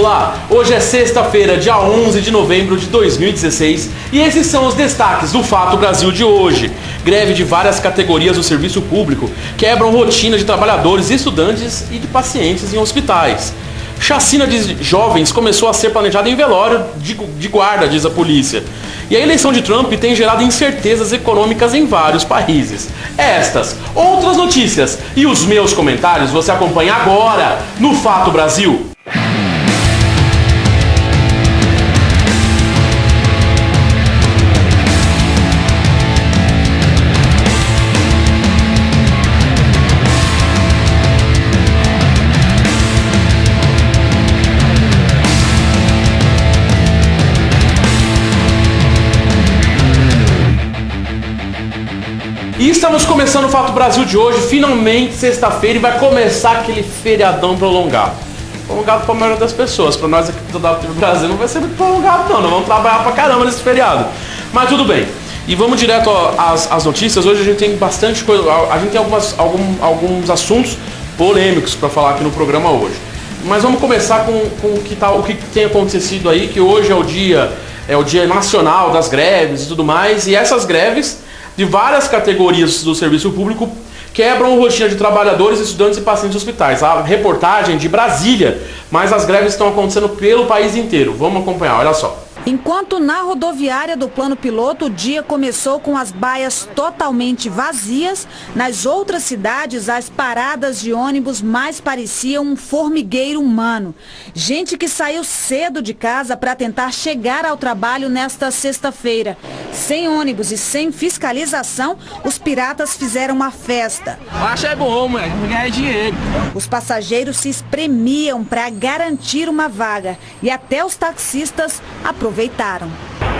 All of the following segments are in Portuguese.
lá! Hoje é sexta-feira, dia 11 de novembro de 2016 e esses são os destaques do Fato Brasil de hoje. Greve de várias categorias do serviço público quebram rotina de trabalhadores, estudantes e de pacientes em hospitais. Chacina de jovens começou a ser planejada em velório de guarda, diz a polícia. E a eleição de Trump tem gerado incertezas econômicas em vários países. Estas, outras notícias e os meus comentários você acompanha agora no Fato Brasil. E estamos começando o Fato Brasil de hoje, finalmente sexta-feira, e vai começar aquele feriadão prolongado. Prolongado para a maioria das pessoas, para nós aqui do Brasil não vai ser muito prolongado não, nós vamos trabalhar pra caramba nesse feriado. Mas tudo bem, e vamos direto às notícias. Hoje a gente tem bastante coisa, a gente tem alguns assuntos polêmicos para falar aqui no programa hoje. Mas vamos começar com o que tem acontecido aí, que hoje é o dia nacional das greves e tudo mais, e essas greves de várias categorias do serviço público quebram rotina de trabalhadores, estudantes e pacientes de hospitais. A reportagem de Brasília, mas as greves estão acontecendo pelo país inteiro. Vamos acompanhar, olha só. Enquanto na rodoviária do Plano Piloto o dia começou com as baias totalmente vazias, nas outras cidades as paradas de ônibus mais pareciam um formigueiro humano. Gente que saiu cedo de casa para tentar chegar ao trabalho nesta sexta-feira. Sem ônibus e sem fiscalização, os piratas fizeram uma festa. Acha é bom, mano, ganhar dinheiro. Os passageiros se espremiam para garantir uma vaga e até os taxistas aproveitaram.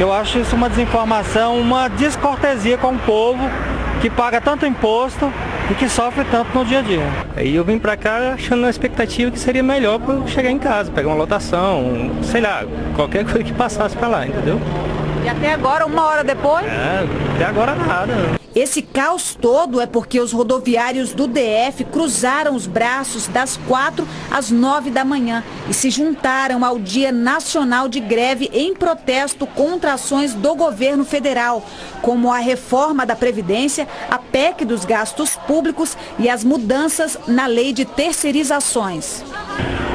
Eu acho isso uma desinformação, uma descortesia com o povo que paga tanto imposto e que sofre tanto no dia a dia. Aí eu vim pra cá achando a expectativa que seria melhor para eu chegar em casa, pegar uma lotação, sei lá, qualquer coisa que passasse pra lá, entendeu? E até agora, uma hora depois? Até agora nada. Esse caos todo é porque os rodoviários do DF cruzaram os braços das 4 às 9 da manhã e se juntaram ao Dia Nacional de Greve em protesto contra ações do governo federal, como a reforma da Previdência, a PEC dos gastos públicos e as mudanças na lei de terceirizações.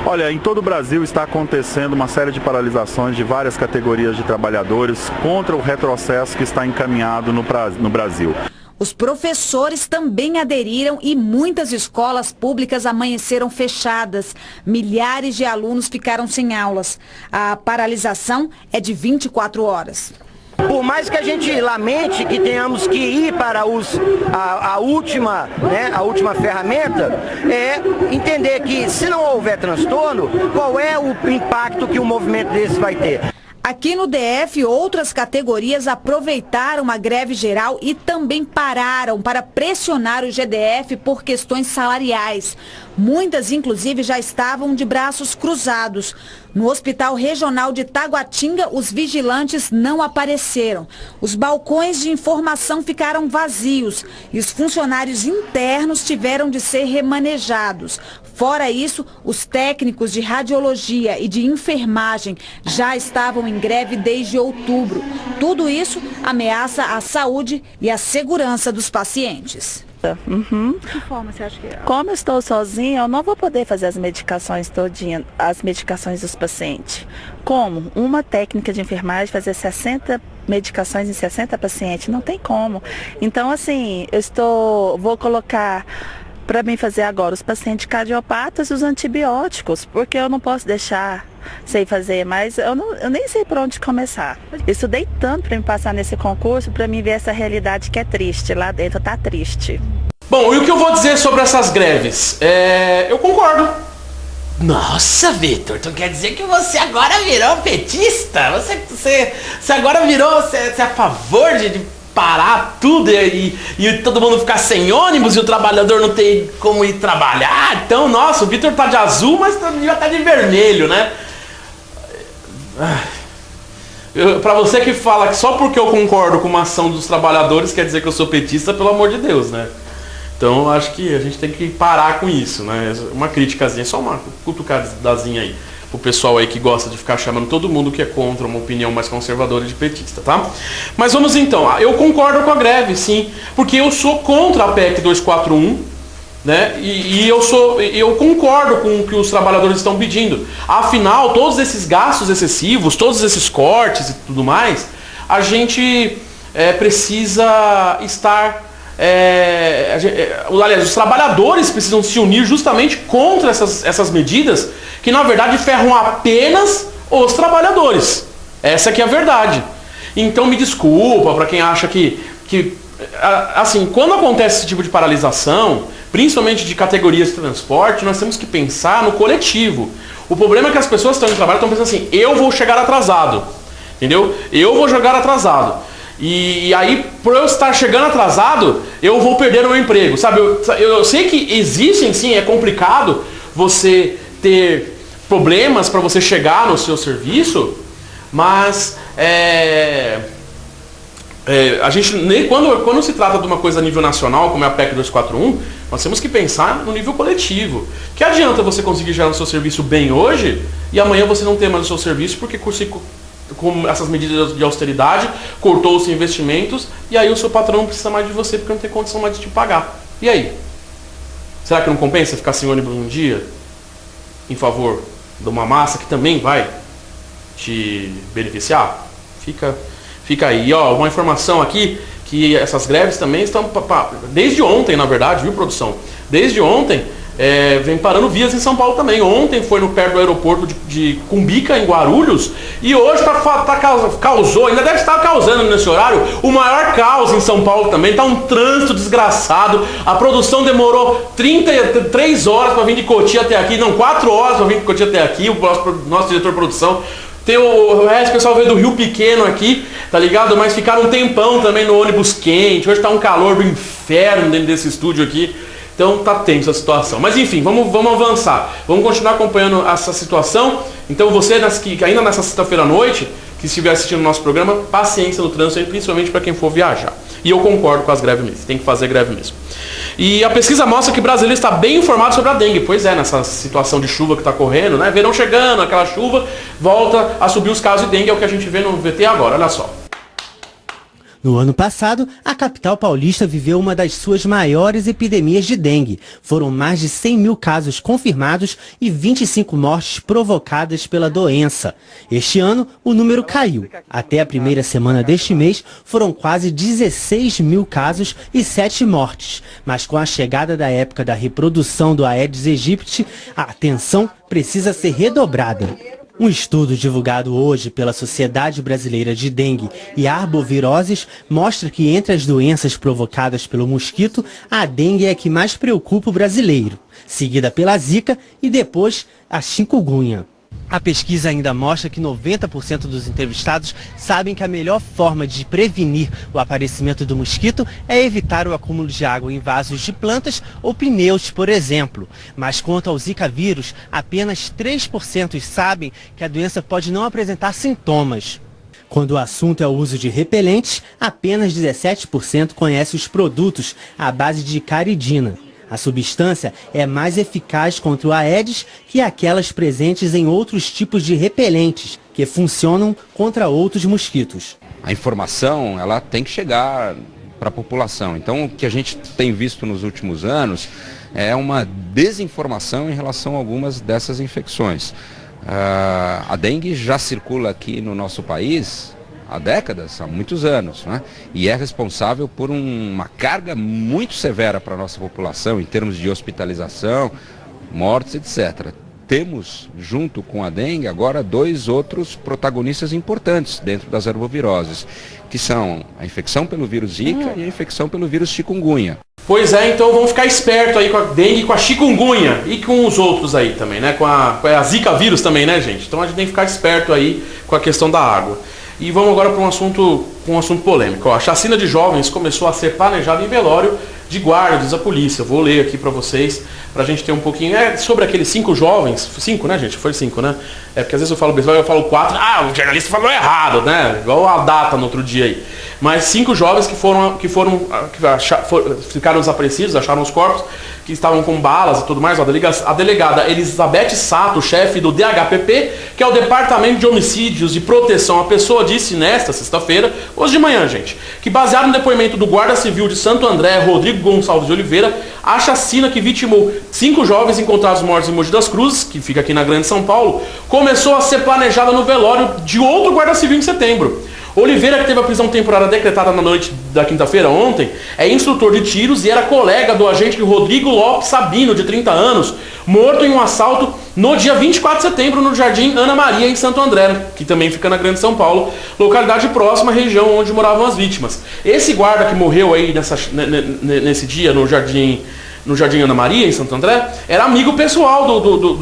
Olha, em todo o Brasil está acontecendo uma série de paralisações de várias categorias de trabalhadores contra o retrocesso que está encaminhado no Brasil. Os professores também aderiram e muitas escolas públicas amanheceram fechadas. Milhares de alunos ficaram sem aulas. A paralisação é de 24 horas. Por mais que a gente lamente que tenhamos que ir para a última ferramenta, é entender que se não houver transtorno, qual é o impacto que um movimento desse vai ter. Aqui no DF, outras categorias aproveitaram a greve geral e também pararam para pressionar o GDF por questões salariais. Muitas, inclusive, já estavam de braços cruzados. No Hospital Regional de Taguatinga, os vigilantes não apareceram. Os balcões de informação ficaram vazios e os funcionários internos tiveram de ser remanejados. Fora isso, os técnicos de radiologia e de enfermagem já estavam em greve desde outubro. Tudo isso ameaça a saúde e a segurança dos pacientes. Uhum. De que forma você acha que é? Como eu estou sozinha, eu não vou poder fazer as medicações todinha, as medicações dos pacientes. Como? Uma técnica de enfermagem fazer 60 medicações em 60 pacientes, não tem como. Então, assim, vou colocar para mim fazer agora os pacientes cardiopatas e os antibióticos, porque eu não posso deixar sem fazer, mas eu nem sei por onde começar. Eu estudei tanto para me passar nesse concurso, para mim ver essa realidade que é triste, lá dentro tá triste. Bom, e o que eu vou dizer sobre essas greves? Eu concordo. Nossa, Vitor, tu quer dizer que você agora virou petista? Você agora virou, você é a favor de parar tudo e todo mundo ficar sem ônibus e o trabalhador não ter como ir trabalhar? Então, nossa, o Vitor tá de azul, mas já tá de vermelho, né? Pra você que fala que só porque eu concordo com uma ação dos trabalhadores quer dizer que eu sou petista, pelo amor de Deus, né? Então acho que a gente tem que parar com isso, né? Uma criticazinha, só uma cutucadazinha aí. o pessoal aí que gosta de ficar chamando todo mundo que é contra uma opinião mais conservadora de petista, tá? Mas vamos então, eu concordo com a greve, sim, porque eu sou contra a PEC 241, né? E eu concordo com o que os trabalhadores estão pedindo. Afinal, todos esses gastos excessivos, todos esses cortes e tudo mais, a gente precisa estar... aliás, os trabalhadores precisam se unir justamente contra essas medidas que na verdade ferram apenas os trabalhadores. Essa que é a verdade. Então me desculpa para quem acha que assim, quando acontece esse tipo de paralisação, principalmente de categorias de transporte, nós temos que pensar no coletivo. O problema é que as pessoas que estão no trabalho estão pensando assim, eu vou chegar atrasado, entendeu? Eu vou chegar atrasado. E aí, por eu estar chegando atrasado, eu vou perder o meu emprego, sabe? Eu sei que existem, sim, é complicado você ter problemas para você chegar no seu serviço, mas a gente, quando se trata de uma coisa a nível nacional, como é a PEC 241, nós temos que pensar no nível coletivo. Que adianta você conseguir gerar o seu serviço bem hoje e amanhã você não ter mais o seu serviço porque com essas medidas de austeridade, cortou os investimentos e aí o seu patrão não precisa mais de você porque não tem condição mais de te pagar. E aí? Será que não compensa ficar sem ônibus um dia em favor de uma massa que também vai te beneficiar? Fica aí. E, ó, uma informação aqui, que essas greves também estão... Desde ontem, na verdade, viu, produção? Desde ontem, vem parando vias em São Paulo também. Ontem foi perto do aeroporto de Cumbica, em Guarulhos, e hoje causou, ainda deve estar causando nesse horário, o maior caos em São Paulo também. Está um trânsito desgraçado. A produção demorou 33 horas para vir de Cotia até aqui, não, 4 horas para vir de Cotia até aqui, o nosso diretor de produção. Tem o resto, o pessoal veio do Rio Pequeno aqui, tá ligado? Mas ficaram um tempão também no ônibus quente. Hoje tá um calor do inferno dentro desse estúdio aqui. Então tá tenso a situação. Mas enfim, vamos avançar. Vamos continuar acompanhando essa situação. Então você, ainda nessa sexta-feira à noite, que estiver assistindo o nosso programa, paciência no trânsito, principalmente para quem for viajar. E eu concordo com as greves mesmo. Tem que fazer greve mesmo. E a pesquisa mostra que o brasileiro está bem informado sobre a dengue. Pois é, nessa situação de chuva que está correndo, né? Verão chegando, aquela chuva, volta a subir os casos de dengue, é o que a gente vê no VT agora, olha só. No ano passado, a capital paulista viveu uma das suas maiores epidemias de dengue. Foram mais de 100 mil casos confirmados e 25 mortes provocadas pela doença. Este ano, o número caiu. Até a primeira semana deste mês, foram quase 16 mil casos e 7 mortes. Mas com a chegada da época da reprodução do Aedes aegypti, a atenção precisa ser redobrada. Um estudo divulgado hoje pela Sociedade Brasileira de Dengue e Arboviroses mostra que entre as doenças provocadas pelo mosquito, a dengue é a que mais preocupa o brasileiro, seguida pela zika e depois a chikungunya. A pesquisa ainda mostra que 90% dos entrevistados sabem que a melhor forma de prevenir o aparecimento do mosquito é evitar o acúmulo de água em vasos de plantas ou pneus, por exemplo. Mas quanto ao Zika vírus, apenas 3% sabem que a doença pode não apresentar sintomas. Quando o assunto é o uso de repelentes, apenas 17% conhece os produtos à base de caridina. A substância é mais eficaz contra o Aedes que aquelas presentes em outros tipos de repelentes, que funcionam contra outros mosquitos. A informação, ela tem que chegar para a população. Então, o que a gente tem visto nos últimos anos é uma desinformação em relação a algumas dessas infecções. A dengue já circula aqui no nosso país há décadas, há muitos anos, né? E é responsável por uma carga muito severa para a nossa população em termos de hospitalização, mortes, etc. Temos, junto com a dengue, agora 2 outros protagonistas importantes dentro das arboviroses, que são a infecção pelo vírus Zika e a infecção pelo vírus chikungunya. Pois é, então vamos ficar esperto aí com a dengue e com a chikungunya e com os outros aí também, né? Com a Zika vírus também, né, gente? Então a gente tem que ficar esperto aí com a questão da água. E vamos agora para um assunto polêmico. A chacina de jovens começou a ser planejada em velório de guarda, diz a polícia. Vou ler aqui para vocês, para a gente ter um pouquinho. Sobre aqueles 5 jovens. 5, né, gente? Foi 5, né? Porque às vezes eu falo 4. Ah, o jornalista falou errado, né? Igual a data no outro dia aí. Mas 5 jovens que ficaram desaparecidos, acharam os corpos, que estavam com balas e tudo mais. A delegada Elizabeth Sato, chefe do DHPP, que é o Departamento de Homicídios e Proteção à Pessoa, disse nesta sexta-feira, hoje de manhã, gente, que baseado no depoimento do guarda civil de Santo André, Rodrigo Gonçalves de Oliveira, a chacina que vitimou 5 jovens encontrados mortos em Mogi das Cruzes, que fica aqui na Grande São Paulo, começou a ser planejada no velório de outro guarda civil em setembro. Oliveira, que teve a prisão temporária decretada na noite da quinta-feira ontem, é instrutor de tiros e era colega do agente Rodrigo Lopes Sabino, de 30 anos, morto em um assalto no dia 24 de setembro no Jardim Ana Maria, em Santo André, que também fica na Grande São Paulo, localidade próxima à região onde moravam as vítimas. Esse guarda que morreu aí nesse dia no Jardim Ana Maria, em Santo André, era amigo pessoal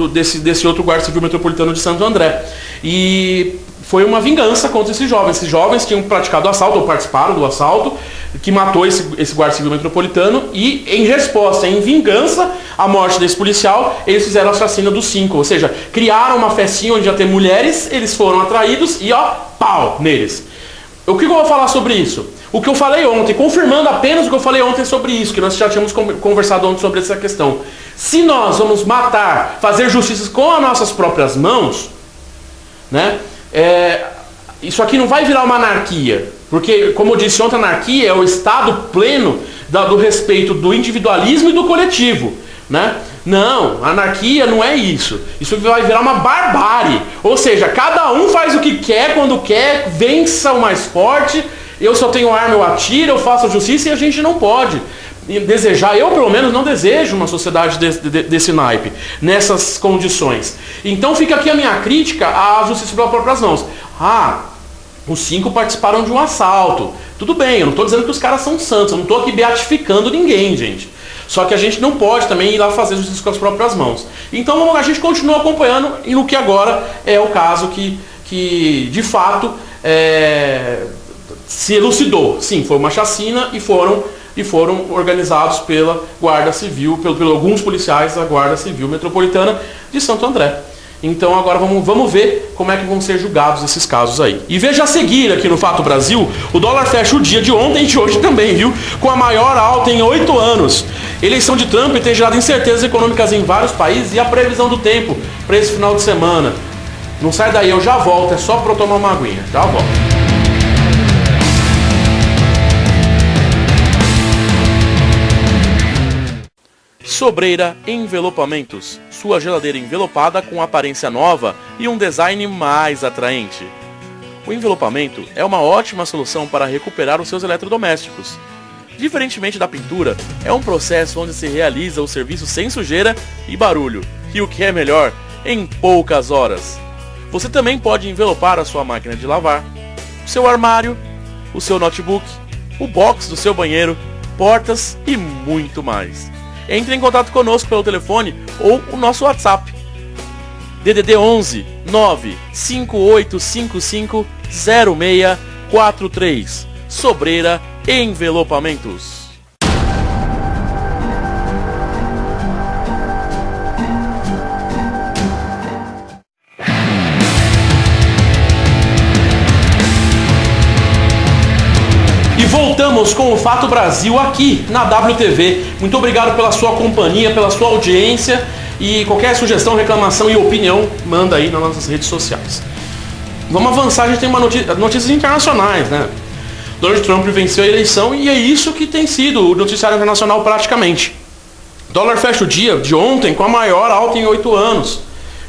desse outro guarda civil metropolitano de Santo André. E foi uma vingança contra esses jovens. Esses jovens tinham praticado assalto, ou participaram do assalto, que matou esse guarda civil metropolitano, e em resposta, em vingança à morte desse policial, eles fizeram a chacina dos 5. Ou seja, criaram uma festinha onde ia ter mulheres, eles foram atraídos e pau neles. O que eu vou falar sobre isso? O que eu falei ontem, confirmando apenas o que eu falei ontem sobre isso, que nós já tínhamos conversado ontem sobre essa questão. Se nós vamos matar, fazer justiça com as nossas próprias mãos, né? Isso aqui não vai virar uma anarquia, porque, como eu disse ontem, a anarquia é o estado pleno do respeito do individualismo e do coletivo, né? Não, a anarquia não é isso. Isso vai virar uma barbárie, ou seja, cada um faz o que quer, quando quer, vença o mais forte, eu só tenho arma, eu atiro, eu faço a justiça, e a gente não pode desejar, eu pelo menos não desejo uma sociedade desse naipe, nessas condições. Então fica aqui a minha crítica à justiça pelas próprias mãos. Os 5 participaram de um assalto. Tudo bem, eu não estou dizendo que os caras são santos, eu não estou aqui beatificando ninguém, gente. Só que a gente não pode também ir lá fazer justiça com as próprias mãos. Então a gente continua acompanhando, e no que agora é o caso que de fato se elucidou. Sim, foi uma chacina e foram organizados pela Guarda Civil, por alguns policiais da Guarda Civil Metropolitana de Santo André. Então agora vamos ver como é que vão ser julgados esses casos aí. E veja a seguir aqui no Fato Brasil, o dólar fecha o dia de ontem e de hoje também, viu? Com a maior alta em 8 anos. Eleição de Trump tem gerado incertezas econômicas em vários países, e a previsão do tempo para esse final de semana. Não sai daí, eu já volto, é só para eu tomar uma aguinha. Já volto. Sobreira Envelopamentos, sua geladeira envelopada com aparência nova e um design mais atraente. O envelopamento é uma ótima solução para recuperar os seus eletrodomésticos. Diferentemente da pintura, é um processo onde se realiza o serviço sem sujeira e barulho, e o que é melhor, em poucas horas. Você também pode envelopar a sua máquina de lavar, o seu armário, o seu notebook, o box do seu banheiro, portas e muito mais. Entre em contato conosco pelo telefone ou o nosso WhatsApp. DDD 11 95855 0643. Sobreira Envelopamentos. E voltamos com o Fato Brasil aqui na WTV. Muito obrigado pela sua companhia, pela sua audiência, e qualquer sugestão, reclamação e opinião, manda aí nas nossas redes sociais. Vamos avançar, a gente tem notícias internacionais, né? Donald Trump venceu a eleição e é isso que tem sido o noticiário internacional praticamente. O dólar fecha o dia de ontem com a maior alta em 8 anos.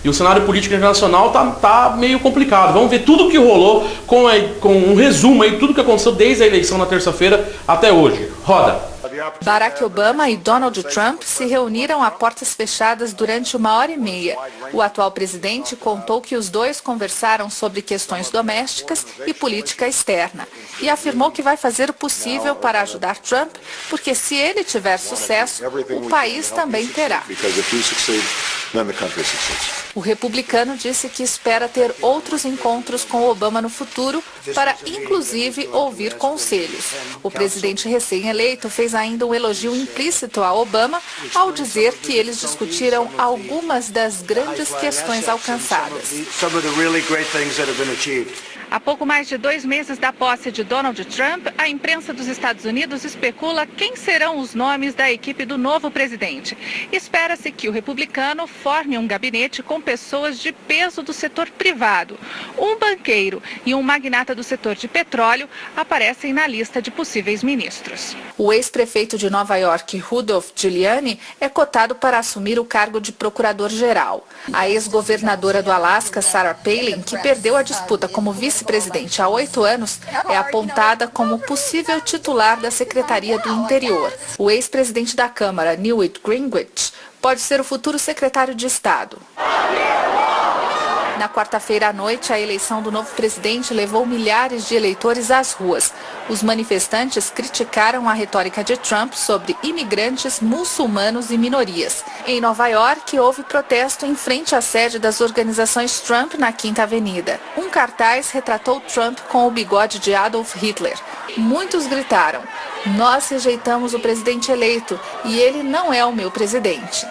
E o cenário político internacional tá meio complicado. Vamos ver tudo o que rolou com um resumo aí, tudo que aconteceu desde a eleição na terça-feira até hoje. Roda. Barack Obama e Donald Trump se reuniram a portas fechadas durante 1h30. O atual presidente contou que os dois conversaram sobre questões domésticas e política externa e afirmou que vai fazer o possível para ajudar Trump, porque se ele tiver sucesso, o país também terá. O republicano disse que espera ter outros encontros com Obama no futuro para, inclusive, ouvir conselhos. O presidente recém-eleito fez ainda um elogio implícito a Obama ao dizer que eles discutiram algumas das grandes questões alcançadas. A pouco mais de 2 meses da posse de Donald Trump, a imprensa dos Estados Unidos especula quem serão os nomes da equipe do novo presidente. Espera-se que o republicano forme um gabinete com pessoas de peso do setor privado. Um banqueiro e um magnata do setor de petróleo aparecem na lista de possíveis ministros. O ex-prefeito de Nova York, Rudolph Giuliani, é cotado para assumir o cargo de procurador-geral. A ex-governadora do Alasca, Sarah Palin, que perdeu a disputa como vice-presidente há 8 anos, é apontada como possível titular da Secretaria do Interior. O ex-presidente da Câmara, Newt Gingrich, pode ser o futuro secretário de Estado. Na quarta-feira à noite, a eleição do novo presidente levou milhares de eleitores às ruas. Os manifestantes criticaram a retórica de Trump sobre imigrantes, muçulmanos e minorias. Em Nova York, houve protesto em frente à sede das organizações Trump na Quinta Avenida. Um cartaz retratou Trump com o bigode de Adolf Hitler. Muitos gritaram: "Nós rejeitamos o presidente eleito e ele não é o meu presidente."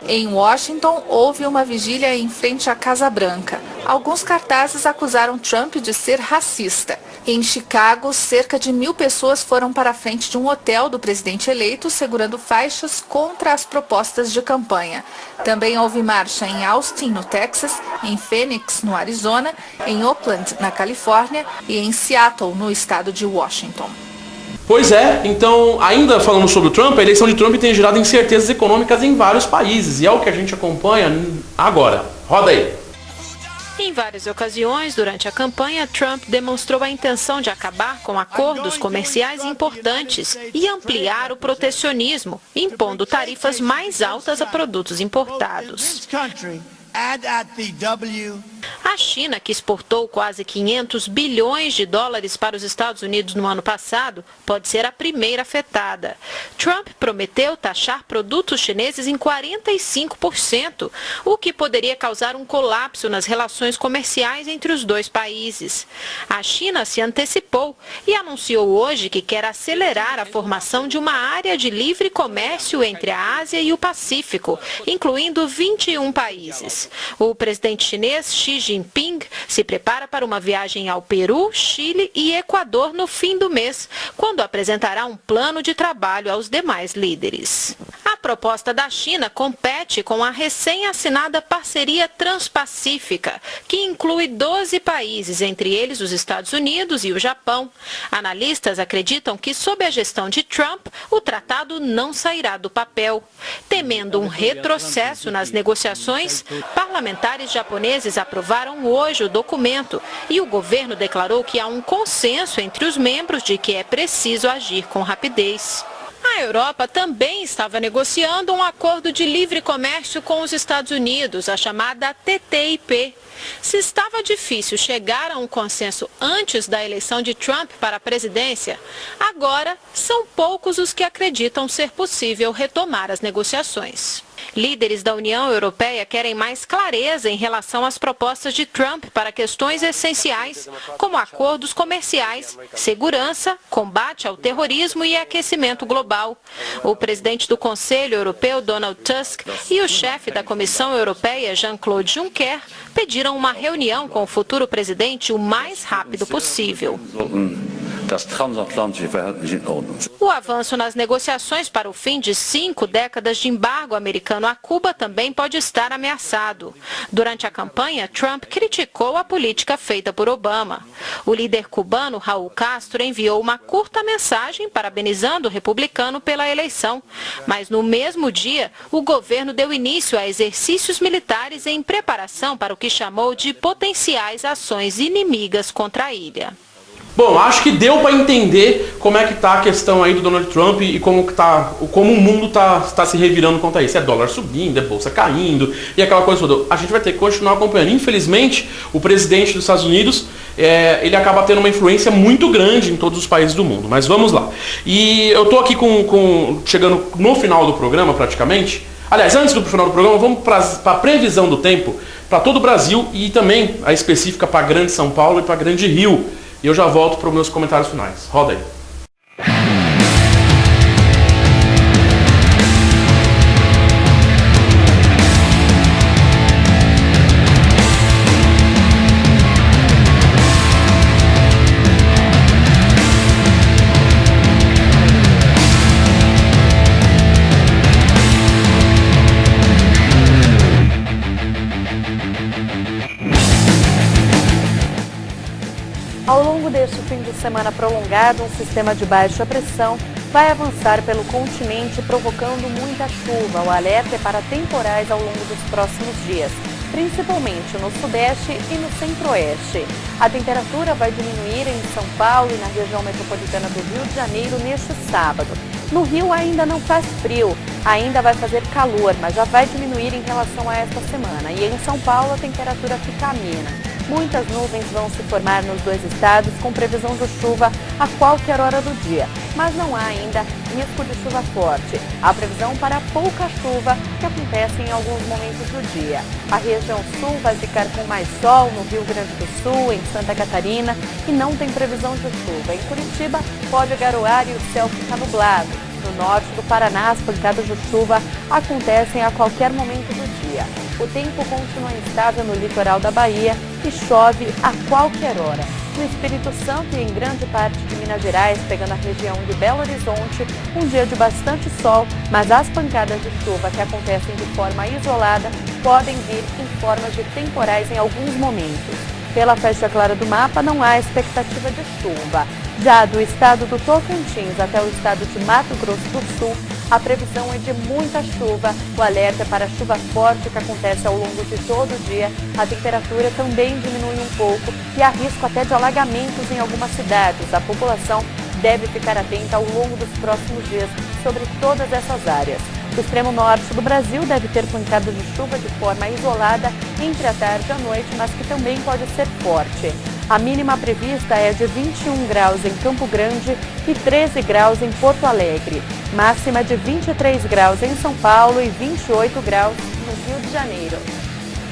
Em Washington, houve uma vigília em frente à Casa Branca. Alguns cartazes acusaram Trump de ser racista. Em Chicago, cerca de 1.000 pessoas foram para a frente de um hotel do presidente eleito, segurando faixas contra as propostas de campanha. Também houve marcha em Austin, no Texas, em Phoenix, no Arizona, em Oakland, na Califórnia, e em Seattle, no estado de Washington. Pois é, então, ainda falando sobre o Trump, a eleição de Trump tem gerado incertezas econômicas em vários países, e é o que a gente acompanha agora. Roda aí. Em várias ocasiões, durante a campanha, Trump demonstrou a intenção de acabar com acordos comerciais importantes e ampliar o protecionismo, impondo tarifas mais altas a produtos importados. A China, que exportou quase 500 bilhões de dólares para os Estados Unidos no ano passado, pode ser a primeira afetada. Trump prometeu taxar produtos chineses em 45%, o que poderia causar um colapso nas relações comerciais entre os dois países. A China se antecipou e anunciou hoje que quer acelerar a formação de uma área de livre comércio entre a Ásia e o Pacífico, incluindo 21 países. O presidente chinês Xi Jinping se prepara para uma viagem ao Peru, Chile e Equador no fim do mês, quando apresentará um plano de trabalho aos demais líderes. A proposta da China compete com a recém-assinada Parceria Transpacífica, que inclui 12 países, entre eles os Estados Unidos e o Japão. Analistas acreditam que, sob a gestão de Trump, o tratado não sairá do papel. Temendo um retrocesso nas negociações, parlamentares japoneses aprovaram hoje o documento e o governo declarou que há um consenso entre os membros de que é preciso agir com rapidez. A Europa também estava negociando um acordo de livre comércio com os Estados Unidos, a chamada TTIP. Se estava difícil chegar a um consenso antes da eleição de Trump para a presidência, agora são poucos os que acreditam ser possível retomar as negociações. Líderes da União Europeia querem mais clareza em relação às propostas de Trump para questões essenciais, como acordos comerciais, segurança, combate ao terrorismo e aquecimento global. O presidente do Conselho Europeu, Donald Tusk, e o chefe da Comissão Europeia, Jean-Claude Juncker, pediram uma reunião com o futuro presidente o mais rápido possível. O avanço nas negociações para o fim de 5 décadas de embargo americano a Cuba também pode estar ameaçado. Durante a campanha, Trump criticou a política feita por Obama. O líder cubano, Raul Castro, enviou uma curta mensagem parabenizando o republicano pela eleição. Mas no mesmo dia, o governo deu início a exercícios militares em preparação para o que chamou de potenciais ações inimigas contra a ilha. Bom, acho que deu para entender como é que tá a questão aí do Donald Trump e como o mundo tá se revirando quanto a isso. É dólar subindo, é bolsa caindo e aquela coisa toda. A gente vai ter que continuar acompanhando. Infelizmente, o presidente dos Estados Unidos, ele acaba tendo uma influência muito grande em todos os países do mundo. Mas vamos lá. E eu tô aqui chegando no final do programa praticamente. Aliás, antes do final do programa, vamos para a previsão do tempo para todo o Brasil e também a específica para Grande São Paulo e para Grande Rio. E eu já volto para os meus comentários finais. Roda aí. Ao longo deste fim de semana prolongado, um sistema de baixa pressão vai avançar pelo continente, provocando muita chuva. O alerta é para temporais ao longo dos próximos dias, principalmente no sudeste e no centro-oeste. A temperatura vai diminuir em São Paulo e na região metropolitana do Rio de Janeiro neste sábado. No Rio ainda não faz frio, ainda vai fazer calor, mas já vai diminuir em relação a esta semana. E em São Paulo a temperatura fica amena. Muitas nuvens vão se formar nos dois estados com previsão de chuva a qualquer hora do dia, mas não há ainda risco de chuva forte. Há previsão para pouca chuva que acontece em alguns momentos do dia. A região sul vai ficar com mais sol no Rio Grande do Sul, em Santa Catarina, e não tem previsão de chuva. Em Curitiba pode garoar e o céu fica nublado. No norte do Paraná, as pancadas de chuva acontecem a qualquer momento do dia. O tempo continua instável no litoral da Bahia e chove a qualquer hora. No Espírito Santo e em grande parte de Minas Gerais, pegando a região de Belo Horizonte, um dia de bastante sol, mas as pancadas de chuva que acontecem de forma isolada podem vir em forma de temporais em alguns momentos. Pela faixa clara do mapa, não há expectativa de chuva. Já do estado do Tocantins até o estado de Mato Grosso do Sul, a previsão é de muita chuva. O alerta é para chuva forte que acontece ao longo de todo o dia. A temperatura também diminui um pouco e há risco até de alagamentos em algumas cidades. A população deve ficar atenta ao longo dos próximos dias sobre todas essas áreas. O extremo norte do Brasil deve ter pancadas de chuva de forma isolada entre a tarde e a noite, mas que também pode ser forte. A mínima prevista é de 21 graus em Campo Grande e 13 graus em Porto Alegre. Máxima de 23 graus em São Paulo e 28 graus no Rio de Janeiro.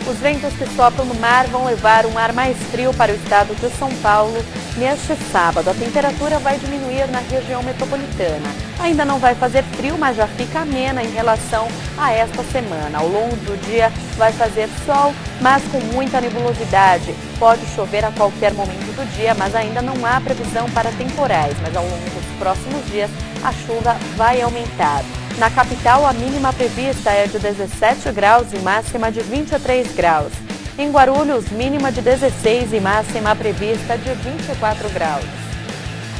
Os ventos que sopram no mar vão levar um ar mais frio para o estado de São Paulo neste sábado. A temperatura vai diminuir na região metropolitana. Ainda não vai fazer frio, mas já fica amena em relação a esta semana. Ao longo do dia vai fazer sol, mas com muita nebulosidade. Pode chover a qualquer momento do dia, mas ainda não há previsão para temporais. Mas ao longo dos próximos dias a chuva vai aumentar. Na capital, a mínima prevista é de 17 graus e máxima de 23 graus. Em Guarulhos, mínima de 16 e máxima prevista de 24 graus.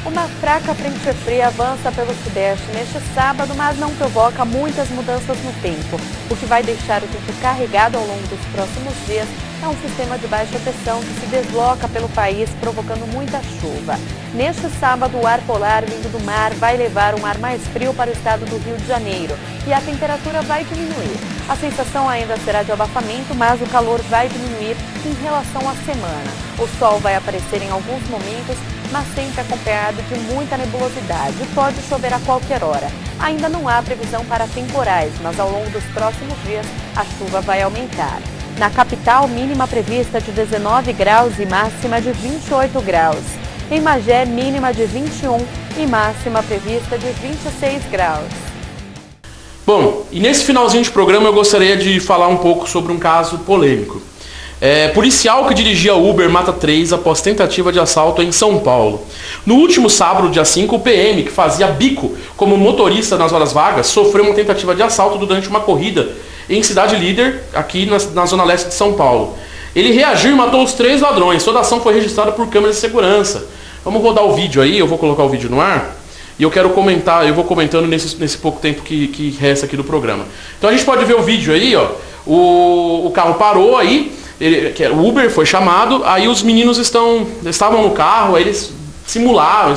Uma fraca frente fria avança pelo sudeste neste sábado, mas não provoca muitas mudanças no tempo. O que vai deixar o tempo carregado ao longo dos próximos dias é um sistema de baixa pressão que se desloca pelo país, provocando muita chuva. Neste sábado, o ar polar vindo do mar vai levar um ar mais frio para o estado do Rio de Janeiro e a temperatura vai diminuir. A sensação ainda será de abafamento, mas o calor vai diminuir em relação à semana. O sol vai aparecer em alguns momentos, mas sempre acompanhado de muita nebulosidade e pode chover a qualquer hora. Ainda não há previsão para temporais, mas ao longo dos próximos dias a chuva vai aumentar. Na capital, mínima prevista de 19 graus e máxima de 28 graus. Em Magé, mínima de 21 e máxima prevista de 26 graus. Bom, e nesse finalzinho de programa eu gostaria de falar um pouco sobre um caso polêmico. Policial que dirigia Uber mata 3 após tentativa de assalto em São Paulo. No último sábado, dia 5, o PM, que fazia bico como motorista nas horas vagas, sofreu uma tentativa de assalto durante uma corrida em Cidade Líder, aqui na zona leste de São Paulo. Ele reagiu e matou os 3 ladrões. Toda a ação foi registrada por câmeras de segurança. Vamos rodar o vídeo aí, eu vou colocar o vídeo no ar. E eu quero comentar, eu vou comentando nesse pouco tempo que resta aqui do programa. Então a gente pode ver o vídeo aí, ó. O carro parou aí, o Uber foi chamado, aí os meninos estavam no carro, aí eles simularam,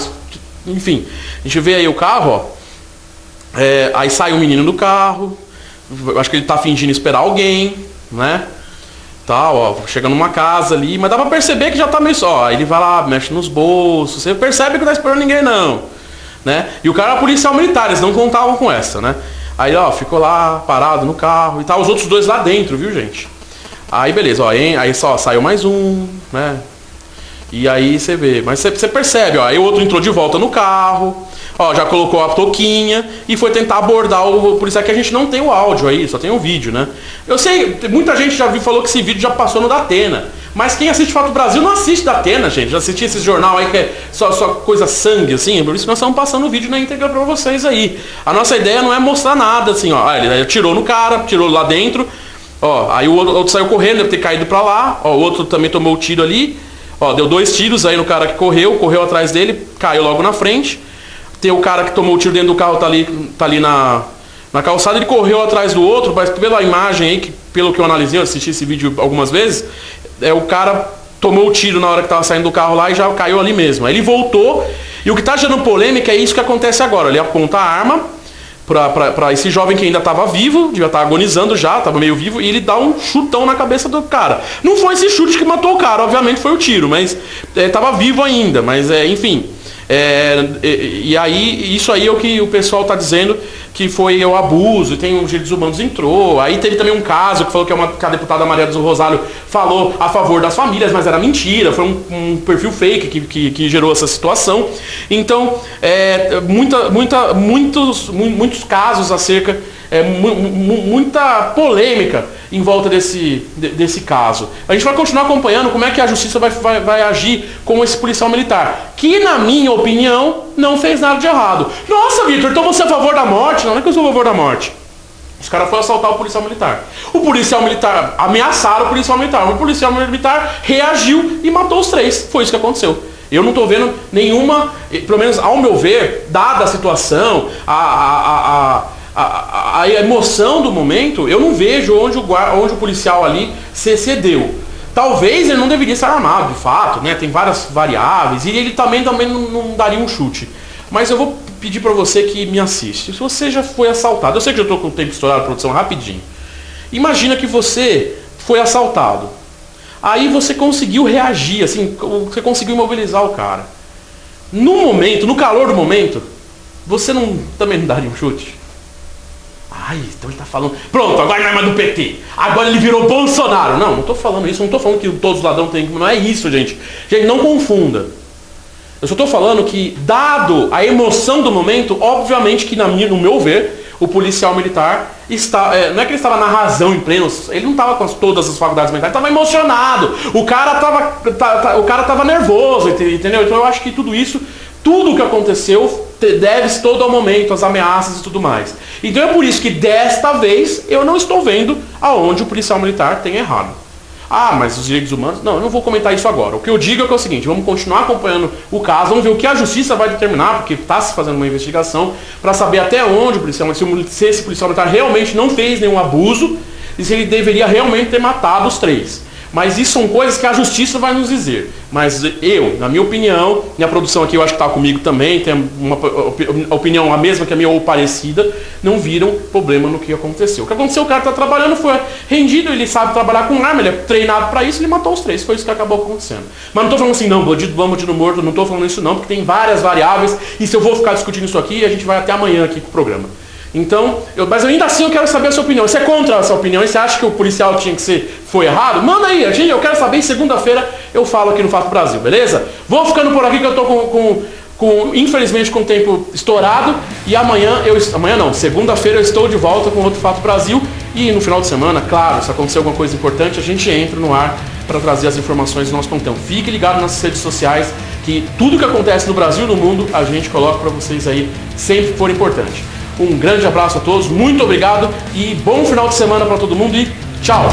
enfim. A gente vê aí o carro, ó. Aí sai o menino do carro, acho que ele tá fingindo esperar alguém, né? Tá, ó, chega numa casa ali, mas dá pra perceber que já tá meio só. Aí ele vai lá, mexe nos bolsos, você percebe que não tá esperando ninguém não, né? E o cara era policial militar, eles não contavam com essa, né? Aí, ó, ficou lá parado no carro e tal, os outros 2 lá dentro, viu, gente? Aí beleza, ó, aí só saiu mais um, né? E aí você vê, mas você percebe, ó, aí o outro entrou de volta no carro, ó, já colocou a touquinha e foi tentar abordar o policial, que a gente não tem o áudio aí, só tem o vídeo, né? Eu sei, muita gente já falou que esse vídeo já passou no Datena, mas quem assiste Fato Brasil não assiste Datena, gente, já assistia esse jornal aí que é só coisa sangue, assim, por isso que nós estamos passando o vídeo na íntegra pra vocês aí. A nossa ideia não é mostrar nada, assim, ó, ele atirou no cara, tirou lá dentro, ó, aí o outro saiu correndo, deve ter caído pra lá, ó, o outro também tomou o tiro ali. Ó, deu 2 tiros aí no cara que correu atrás dele, caiu logo na frente. Tem o cara que tomou o tiro dentro do carro, tá ali na calçada, ele correu atrás do outro, mas pela imagem aí, pelo que eu analisei, eu assisti esse vídeo algumas vezes, o cara tomou o tiro na hora que tava saindo do carro lá e já caiu ali mesmo. Aí ele voltou, e o que tá gerando polêmica é isso que acontece agora. Ele aponta a arma pra esse jovem que ainda tava vivo, devia estar agonizando já, tava meio vivo, e ele dá um chutão na cabeça do cara. Não foi esse chute que matou o cara, obviamente foi o tiro, mas tava vivo ainda, mas enfim... e aí, isso aí é o que o pessoal está dizendo que foi o abuso, e tem os direitos humanos entrou. Aí teve também um caso que falou que a deputada Maria do Rosário falou a favor das famílias, mas era mentira, foi um perfil fake que gerou essa situação. Então, muitos casos acerca, muita polêmica em volta desse caso. A gente vai continuar acompanhando como é que a justiça vai agir com esse policial militar, que na minha opinião não fez nada de errado. Nossa, Vitor, então você é a favor da morte? Não é que eu sou a favor da morte. Os caras foram assaltar o policial militar. O policial militar, ameaçaram o policial militar. O policial militar reagiu e matou os 3. Foi isso que aconteceu. Eu não estou vendo nenhuma, pelo menos ao meu ver, dada a situação, a emoção do momento, eu não vejo onde o policial ali se excedeu. Talvez ele não deveria estar armado, de fato, né? Tem várias variáveis, e ele também não daria um chute. Mas eu vou pedir para você que me assiste. Se você já foi assaltado, eu sei que eu estou com o tempo estourado, produção, rapidinho. Imagina que você foi assaltado. Aí você conseguiu reagir, assim, você conseguiu imobilizar o cara. No momento, no calor do momento, você também não daria um chute? Ai, então ele tá falando, pronto, agora não é mais do PT, agora ele virou Bolsonaro. Não tô falando isso, não tô falando que todos os ladrões têm, não é isso, gente. Gente, não confunda. Eu só tô falando que, dado a emoção do momento, obviamente que no meu ver, o policial militar não é que ele estava na razão em pleno, ele não estava com todas as faculdades mentais, ele estava emocionado, o cara tava nervoso, entendeu? Então eu acho que tudo o que aconteceu deve-se todo ao momento, as ameaças e tudo mais. Então é por isso que desta vez eu não estou vendo aonde o policial militar tem errado. Ah, mas os direitos humanos... Não, eu não vou comentar isso agora. O que eu digo é o seguinte, vamos continuar acompanhando o caso, vamos ver o que a justiça vai determinar, porque está se fazendo uma investigação, para saber até onde o policial, se esse policial militar realmente não fez nenhum abuso, e se ele deveria realmente ter matado os 3. Mas isso são coisas que a justiça vai nos dizer. Mas eu, na minha opinião, minha produção aqui eu acho que está comigo também, tem uma opinião a mesma que a minha ou parecida, não viram problema no que aconteceu. O que aconteceu, o cara está trabalhando, foi rendido, ele sabe trabalhar com arma, ele é treinado para isso, ele matou os 3, foi isso que acabou acontecendo. Mas não estou falando assim, não, bandido morto, não estou falando isso não, porque tem várias variáveis, e se eu vou ficar discutindo isso aqui, a gente vai até amanhã aqui com o programa. Então, mas ainda assim eu quero saber a sua opinião. Você é contra essa opinião e você acha que o policial foi errado? Manda aí, eu quero saber. Segunda-feira eu falo aqui no Fato Brasil, beleza? Vou ficando por aqui que eu tô infelizmente com o tempo estourado. E segunda-feira eu estou de volta com outro Fato Brasil. E no final de semana, claro, se acontecer alguma coisa importante, a gente entra no ar para trazer as informações do nosso conteúdo. Fique ligado nas redes sociais, que tudo que acontece no Brasil e no mundo, a gente coloca para vocês aí, sempre que for importante. Um grande abraço a todos, muito obrigado e bom final de semana para todo mundo e tchau!